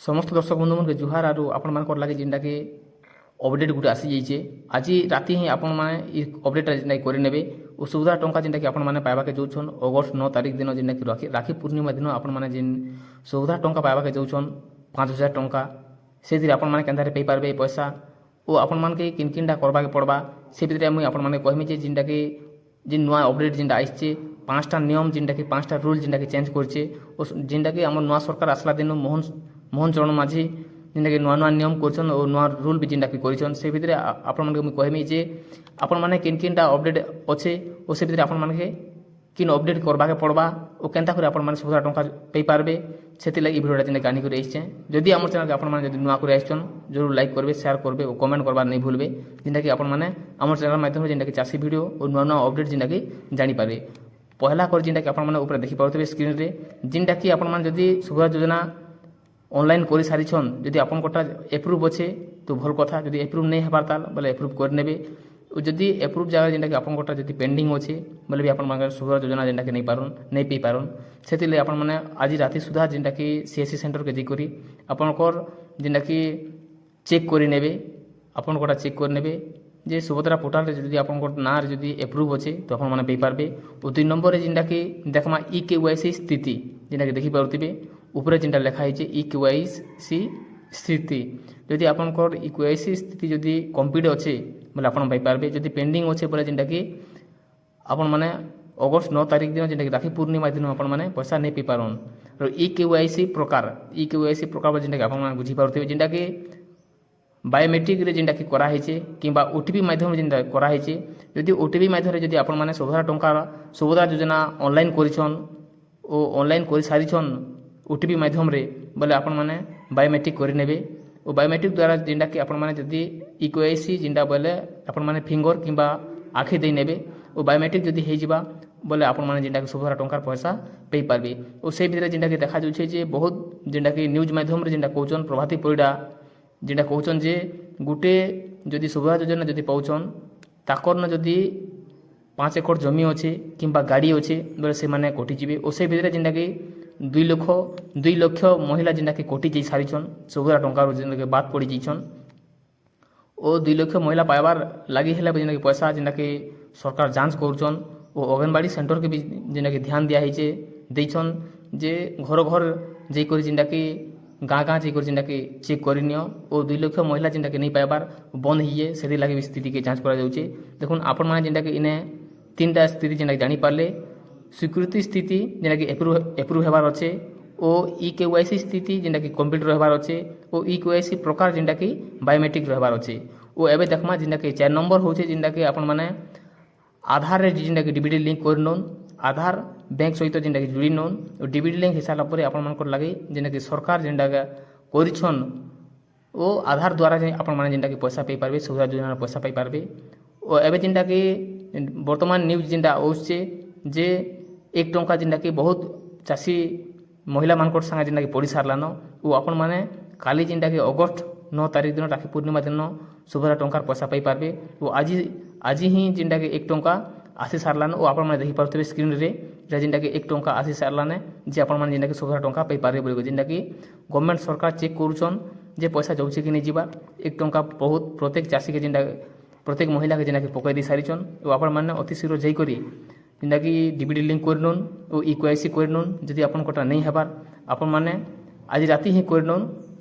समस्त दर्शक बंधु मन के जुहार आरु आपण मानकर लगे जेनटा कि अपडेट गुटे आसी जाइए आज राति ही आपण मैंने अपडेट जेनटा करे और सुविधा टंका जेनटा कि आपण मैंने पाइबा के जाऊन अगस्ट 9 तारीख दिन जेनटा कि राखी पूर्णिमा दिन आपण मैंने जेन सुविधा टंका पाइबा के जाऊन 5,000 टंका से आपण मैंने केन्दारे पाई पारबे पैसा और आपण मान के किन किनटा करबा के पड़बा से भितर मुझे आपण मैंने कहमी जे जेनटा कि जे नुआ अपडेट जेनटा आइछे 5टा नियम जेनटा कि 5टा रूल जेनटा कि चेंज करछे और जेनटा कि हमर नुआ सरकार आसला दिन मोहन चरण माझी जेनटा कि नुआ नुआ नियम करछन और नुआ रूल भी जेनटा कि करछन से भितर आपण मानके मुझे कहमी जे आपण माने किन किनटा अपडेट अच्छे और से भितर आपण मानके किन अपडेट करबा के पड़बा और केनता करे आपण माने सुविधा टंका पाई पारबे सेति लागि भिडियोटा जेनटा कानी करे आइछे जदि हमर चैनल के आपण माने जदि नुआ करे आइछन जरूर लाइक करबे शेयर करबे और कमेंट करबा नहीं भूलबे जेनटा कि आपण माने हमर चैनल माध्यम जेनटा कि चासी वीडियो और नुआ नुआ अपडेट जेनटा कि जानि पारे पहला कर जेनटा कि आपण माने ऊपर देखि पाउतबे स्क्रीन रे जेनटा कि आपण माने जदि सुविधा योजना ऑनलाइन कर सारी जदि आपन कोटा एप्रूव अच्छे तो भल कथा जदि एप्रूव नहीं हेबार ताल बोले एप्रूव कर नेबे जदि एप्रूव जगह जेनटा कि आपन कोटा जदि पेंडिंग अच्छे बोले भी आपन मानकर सुविधा योजना जेनटा कि नहीं पी पारन सेति ले आपन माने आज राति सुधा जेनटा कि सीएससी सेंटर के जिकरी आपनकर जेनटा कि चेक करि नेबे आपन कोटा चेक कर नेबे जे सुभद्रा पोर्टाल जदि आपन ना जदि एप्रूव अच्छे तो आपन माने पी पारबे और 2 नंबर रे जेनटा कि देखमा केवाईसी स्थिति जेनटा कि देखि पारुतिबे ऊपर जेनटा लिखा है केवाईसी स्थिति जदि आपनकर केवाईसी स्थिति जदि कंप्लीट अच्छे बोले आपन पाई पारबे जदि पेंडिंग अच्छे बोले जेनटा कि आपन माने अगस्ट 9 तारीख दिन जेनटा कि राखी पूर्णिमा दिन आपन माने पैसा नहीं पी पारन और केवाईसी प्रकार जेनटा कि आपन माने बुझी पारुथिबे जेनटा कि बायोमेट्रिक रे जेनटा कि करा है किंबा ओटीपी माध्यम जेनटा करा है जदि ओटीपी माध्यम जदि आपन माने सुविधा योजना ऑनलाइन करिछन ओ ऑनलाइन कर सारिछन ओटीपी माध्यम रे बोले आपण माने बायोमेट्रिक करि नेबे और बायोमेट्रिक द्वारा जेनटा कि आपण माने जदि केवाईसी जेनटा बोले आपण माने फिंगर किंबा आखि दे नेबे और बायोमेट्रिक जदि हे जिबा बोले आपण माने जेनटा कि सुविधा टंकार पैसा पे पारबे और से भितर जेनटा कि देखा जाउछे जे बहुत जेनटा कि न्यूज माध्यम रे जेनटा कहउछन प्रभाती परिडा जेनटा कहउछन जे गुटे जदि सुविधा योजना जदि पाउछन ताकर न जदि 5 एकड़ जमी अच्छे किंबा गाड़ी अच्छे बोले से माने कटि जिबे और से भितर जेनटा कि 2 लाख महिला जेनटा कि कटि जाई सारिछन सुविधा टंका जेनटा कि बात पड़ी जाइछन और 2 लाख महिला पाइबार लागि हेला जेनटा कि पैसा जेनटा कि सरकार जांच करछन और अंगनबाड़ी सेंटर के भी जेनटा कि ध्यान दिया है देछन जे घर घर जे कर जेनटा कि गाँ जे कर जेनटा कि चेक करनियो और 2 लाख महिला जेनटा कि नहीं पाइबार बंद हिए से लगे स्थिति के जांच करा जाउछे देखुन आपण माने जेनटा कि इने 3टा स्थिति जेनटा जानि पारले स्वीकृति स्थिति जेनटा कि एप्रूव हेबार अच्छे और केवाईसी स्थिति जेनटा कि कंप्लीट रहबार अच्छे और केवाईसी प्रकार जेनटा कि बायोमेट्रिक रहबार अच्छे और एबे देखमा जेनटा कि 4 नंबर होचे जेनटा कि आपण माने आधार रे जेनटा कि डीबीडी लिंक करनोन आधार बैंक सहित जेनटा कि जुड़ी नोन और डीबीडी लिंक हिसाब पर आपण मानकर लागि जेनटा कि सरकार जेनटा करिछन ओ आधार द्वारा जे आपण माने जेनटा कि पैसा पे पारबे सुविधा योजना पैसा पाई पारबे और एबे जेनटा कि वर्तमान न्यूज जेनटा आउछे जे 1 टंका जेनटा कि बहुत चासी महिला मानकर संगे जेनटा कि पड़ी सारलान वो आपण माने काली जेनटा कि अगस्ट 9 तारीख दिन राखी पूर्णिमा दिन सुविधा टंकार पैसा पाई पारबे वो आज ही जेनटा कि 1 टंका आसी सारलान और आपण माने देखि पारुथिबे स्क्रीन रे जेनटा कि 1 टंका आसी सारलान जे आपण माने जेनटा कि सुविधा टंका पाई पारबे बोलिगो जेनटा कि गवर्नमेंट सरकार चेक करूछन जे पैसा जाउछे कि नै जिबा 1 टंका बहुत प्रत्येक चासी के जेनटा प्रत्येक महिला के जेनटा कि पकाई दी सारिछन और आपण माने अति शीघ्र जई करी जेनटा कि डीबीडी लिंक करनोन और केवाईसी करनोन जदि आपण कोटा नहीं हेबार आपण माने आज राति ही करनोन